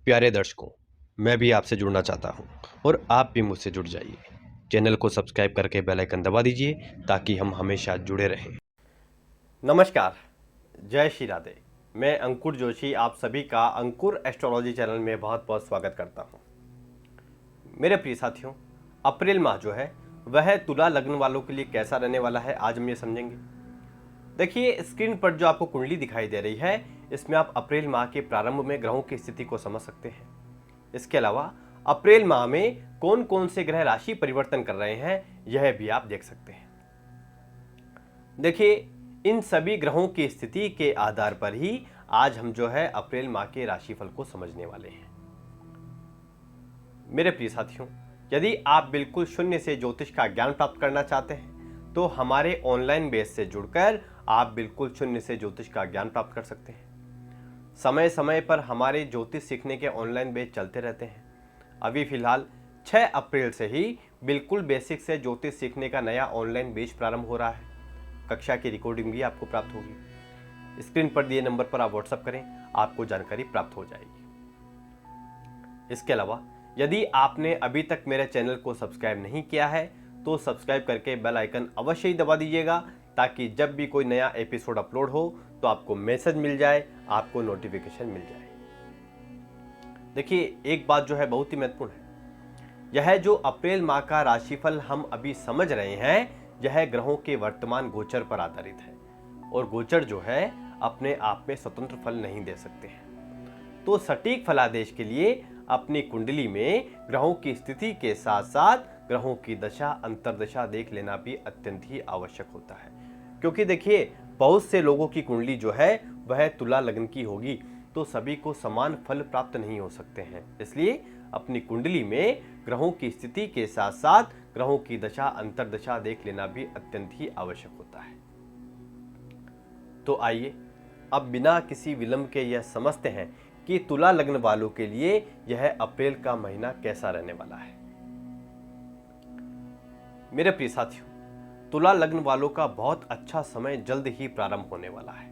प्यारे दर्शकों, मैं भी आपसे जुड़ना चाहता हूं और आप भी मुझसे जुड़ जाइए। चैनल को सब्सक्राइब करके बेल आइकन दबा दीजिए ताकि हम हमेशा जुड़े रहें। नमस्कार, जय श्री राधे। मैं अंकुर जोशी आप सभी का अंकुर एस्ट्रोलॉजी चैनल में बहुत बहुत स्वागत करता हूं। मेरे प्रिय साथियों, अप्रैल माह जो है वह तुला लग्न वालों के लिए कैसा रहने वाला है, आज हम ये समझेंगे। देखिए, स्क्रीन पर जो आपको कुंडली दिखाई दे रही है, इसमें आप अप्रैल माह के प्रारंभ में ग्रहों की स्थिति को समझ सकते हैं। इसके अलावा अप्रैल माह में कौन कौन से ग्रह राशि परिवर्तन कर रहे हैं, यह भी आप देख सकते हैं। देखिए, इन सभी ग्रहों की स्थिति के आधार पर ही आज हम जो है अप्रैल माह के राशिफल को समझने वाले हैं। मेरे प्रिय साथियों, यदि आप बिल्कुल शून्य से ज्योतिष का ज्ञान प्राप्त करना चाहते हैं तो हमारे ऑनलाइन बेस से जुड़कर आप बिल्कुल शून्य से ज्योतिष का ज्ञान प्राप्त कर सकते हैं। समय समय पर हमारे ज्योतिष सीखने के ऑनलाइन बैच चलते रहते हैं। अभी फिलहाल 6 अप्रैल से ही बिल्कुल बेसिक से ज्योतिष सीखने का नया ऑनलाइन बैच प्रारंभ हो रहा है। कक्षा की रिकॉर्डिंग भी आपको प्राप्त होगी। स्क्रीन पर दिए नंबर पर आप व्हाट्सएप करें, आपको जानकारी प्राप्त हो जाएगी। इसके अलावा यदि आपने अभी तक मेरे चैनल को सब्सक्राइब नहीं किया है तो सब्सक्राइब करके बेल आइकन अवश्य ही दबा दीजिएगा ताकि जब भी कोई नया एपिसोड अपलोड हो तो आपको मैसेज मिल जाए, आपको नोटिफिकेशन मिल जाए। देखिए, एक बात जो है बहुत ही महत्वपूर्ण है। यह जो अप्रैल माह का राशिफल हम अभी समझ रहे हैं, यह ग्रहों के वर्तमान गोचर पर आधारित है और गोचर जो है अपने आप में स्वतंत्र फल नहीं दे सकते हैं। तो सटीक फलादेश के लिए अपनी कुंडली में ग्रहों की स्थिति के साथ साथ ग्रहों की दशा अंतर्दशा देख लेना भी अत्यंत ही आवश्यक होता है। क्योंकि देखिए, बहुत से लोगों की कुंडली जो है वह तुला लग्न की होगी तो सभी को समान फल प्राप्त नहीं हो सकते हैं। इसलिए अपनी कुंडली में ग्रहों की स्थिति के साथ साथ ग्रहों की दशा अंतर्दशा देख लेना भी अत्यंत ही आवश्यक होता है। तो आइए अब बिना किसी विलंब के यह समझते हैं कि तुला लग्न वालों के लिए यह अप्रैल का महीना कैसा रहने वाला है। मेरे प्रिय साथियों, तुला लग्न वालों का बहुत अच्छा समय जल्द ही प्रारंभ होने वाला है।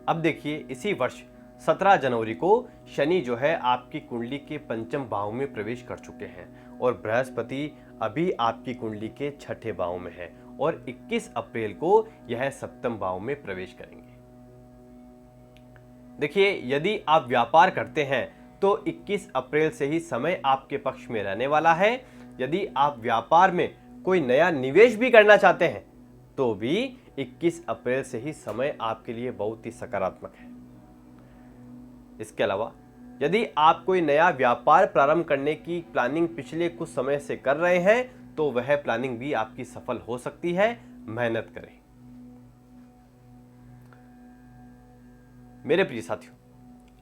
अब देखिए, इसी वर्ष 17 जनवरी को शनि जो है आपकी कुंडली के पंचम भाव में प्रवेश कर चुके हैं और बृहस्पति अभी आपकी कुंडली के छठे भाव में है और 21 अप्रैल को यह सप्तम भाव में प्रवेश करेंगे। देखिए, यदि आप व्यापार करते हैं तो 21 अप्रैल से ही समय आपके पक्ष में रहने वाला है। यदि आप व्यापार में कोई नया निवेश भी करना चाहते हैं तो भी 21 अप्रैल से ही समय आपके लिए बहुत ही सकारात्मक है। इसके अलावा यदि आप कोई नया व्यापार प्रारंभ करने की प्लानिंग पिछले कुछ समय से कर रहे हैं तो वह प्लानिंग भी आपकी सफल हो सकती है। मेहनत करें। मेरे प्रिय साथियों,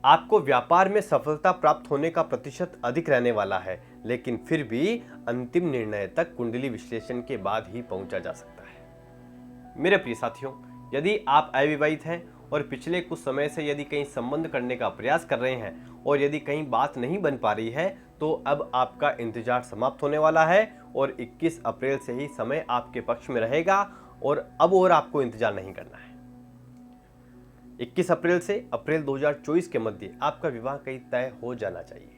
आपको व्यापार में सफलता प्राप्त होने का प्रतिशत अधिक रहने वाला है, लेकिन फिर भी अंतिम निर्णय तक कुंडली विश्लेषण के बाद ही पहुंचा जा सकता है। मेरे प्रिय साथियों, यदि आप अविवाहित हैं और पिछले कुछ समय से यदि कहीं संबंध करने का प्रयास कर रहे हैं और यदि कहीं बात नहीं बन पा रही है तो अब आपका इंतजार समाप्त होने वाला है और 21 अप्रैल से ही समय आपके पक्ष में रहेगा और अब और आपको इंतजार नहीं करना है। 21 अप्रैल से अप्रैल 2024 के मध्य आपका विवाह कहीं तय हो जाना चाहिए।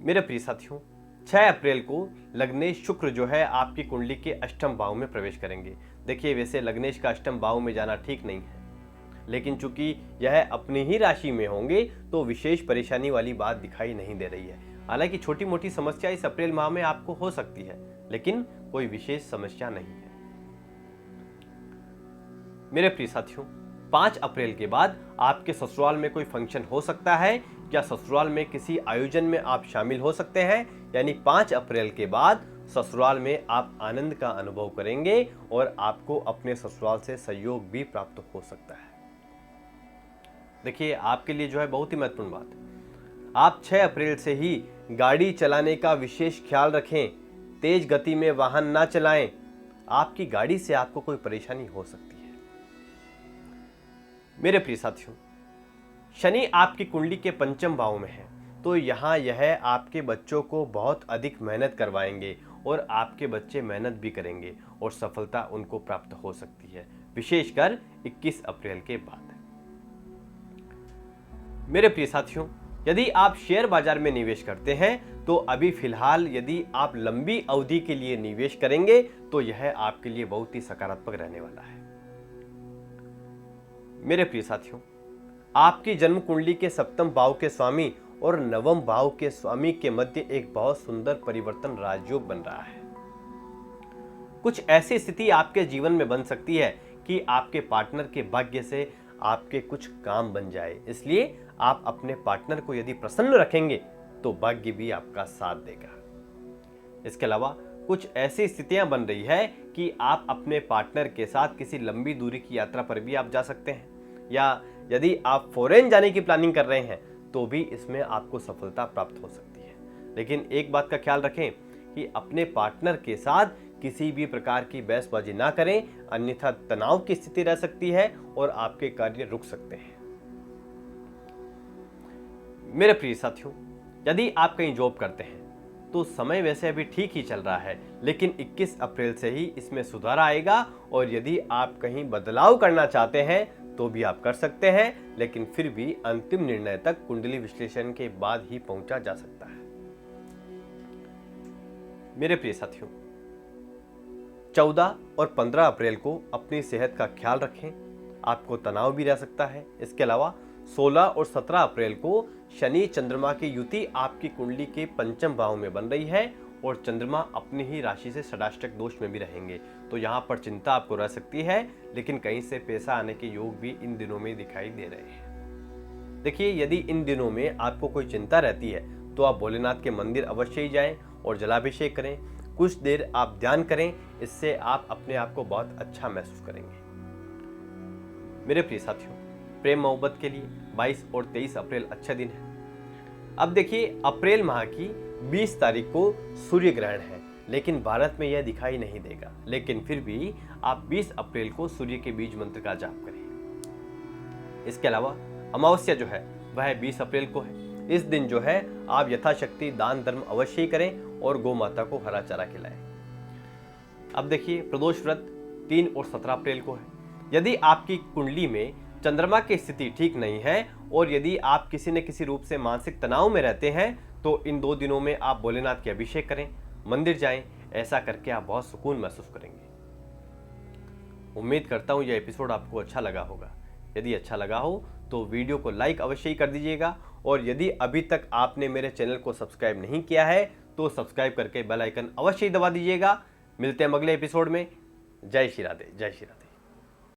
मेरे प्रिय साथियों, 6 अप्रैल को लग्नेश शुक्र जो है आपकी कुंडली के अष्टम भाव में प्रवेश करेंगे। देखिए, वैसे लग्नेश का अष्टम भाव में जाना ठीक नहीं है, लेकिन चूंकि यह अपनी ही राशि में होंगे तो विशेष परेशानी वाली बात दिखाई नहीं दे रही है। हालांकि छोटी मोटी समस्या इस अप्रैल माह में आपको हो सकती है, लेकिन कोई विशेष समस्या नहीं है। मेरे प्रिय साथियों, 5 अप्रैल के बाद आपके ससुराल में कोई फंक्शन हो सकता है या ससुराल में किसी आयोजन में आप शामिल हो सकते हैं। यानी 5 अप्रैल के बाद ससुराल में आप आनंद का अनुभव करेंगे और आपको अपने ससुराल से सहयोग भी प्राप्त हो सकता है। देखिए, आपके लिए जो है बहुत ही महत्वपूर्ण बात, आप 6 अप्रैल से ही गाड़ी चलाने का विशेष ख्याल रखें। तेज गति में वाहन ना चलाएं। आपकी गाड़ी से आपको कोई परेशानी हो सकती है। मेरे प्रिय साथियों, शनि आपकी कुंडली के पंचम भाव में है तो यहाँ यह आपके बच्चों को बहुत अधिक मेहनत करवाएंगे और आपके बच्चे मेहनत भी करेंगे और सफलता उनको प्राप्त हो सकती है, विशेषकर 21 अप्रैल के बाद। मेरे प्रिय साथियों, यदि आप शेयर बाजार में निवेश करते हैं तो अभी फिलहाल यदि आप लंबी अवधि के लिए निवेश करेंगे तो यह आपके लिए बहुत ही सकारात्मक रहने वाला है। मेरे प्रिय साथियों, आपकी जन्म कुंडली के सप्तम भाव के स्वामी और नवम भाव के स्वामी के मध्य एक बहुत सुंदर परिवर्तन राजयोग बन रहा है। कुछ ऐसी स्थिति आपके जीवन में बन सकती है कि आपके पार्टनर के भाग्य से आपके कुछ काम बन जाए, इसलिए आप अपने पार्टनर को यदि प्रसन्न रखेंगे तो भाग्य भी आपका साथ देगा। इसके अलावा कुछ ऐसी स्थितियां बन रही है कि आप अपने पार्टनर के साथ किसी लंबी दूरी की यात्रा पर भी आप जा सकते हैं, या यदि आप फॉरेन जाने की प्लानिंग कर रहे हैं तो भी इसमें आपको सफलता प्राप्त हो सकती है। लेकिन एक बात का ख्याल रखें कि अपने पार्टनर के साथ किसी भी प्रकार की बहसबाजी ना करें, अन्यथा तनाव की स्थिति रह सकती है और आपके कार्य रुक सकते हैं। मेरे प्रिय साथियों, यदि आप कहीं जॉब करते हैं तो समय वैसे अभी ठीक ही चल रहा है, लेकिन 21 अप्रैल से ही इसमें सुधार आएगा और यदि आप कहीं बदलाव करना चाहते हैं तो भी आप कर सकते हैं, लेकिन फिर भी अंतिम निर्णय तक कुंडली विश्लेषण के बाद ही पहुंचा जा सकता है। मेरे प्रिय साथियों, 14 और 15 अप्रैल को अपनी सेहत का ख्याल रखें, आपको तनाव भी रह सकता है। इसके अलावा 16 और 17 अप्रैल को शनि चंद्रमा की युति आपकी कुंडली के पंचम भाव में बन रही है और चंद्रमा अपनी ही राशि से षडाष्टक दोष में भी रहेंगे, तो यहाँ पर चिंता आपको रह सकती है, लेकिन कहीं से पैसा आने के योग भी इन दिनों में दिखाई दे रहे हैं। देखिए, यदि इन दिनों में आपको कोई चिंता रहती है तो आप भोलेनाथ के मंदिर अवश्य ही जाएं और जलाभिषेक करें, कुछ देर आप ध्यान करें, इससे आप अपने आप को बहुत अच्छा महसूस करेंगे। मेरे प्रिय साथियों, प्रेम मोहब्बत के लिए 22 और 23 अप्रैल अच्छा दिन है। अब देखिए, अप्रैल माह की 20 तारीख को सूर्य ग्रहण है, लेकिन भारत में यह दिखाई नहीं देगा, लेकिन फिर भी आप 20 अप्रैल को सूर्य के बीज मंत्र का जाप करें। इसके अलावा अमावस्या जो है वह 20 अप्रैल को है। इस दिन जो है आप यथाशक्ति दान धर्म अवश्य ही करें और गौ माता को हरा चारा खिलाएं। अब देखिए, प्रदोष व्रत 3 और 17 अप्रैल को है। यदि आपकी कुंडली में चंद्रमा की स्थिति ठीक नहीं है और यदि आप किसी न किसी रूप से मानसिक तनाव में रहते हैं तो इन 2 दिनों में आप भोलेनाथ के अभिषेक करें, मंदिर जाएं, ऐसा करके आप बहुत सुकून महसूस करेंगे। उम्मीद करता हूं यह एपिसोड आपको अच्छा लगा होगा। यदि अच्छा लगा हो तो वीडियो को लाइक अवश्य ही कर दीजिएगा और यदि अभी तक आपने मेरे चैनल को सब्सक्राइब नहीं किया है तो सब्सक्राइब करके बेल आइकन अवश्य ही दबा दीजिएगा। मिलते हैं अगले एपिसोड में। जय श्री राधे, जय श्री राधे।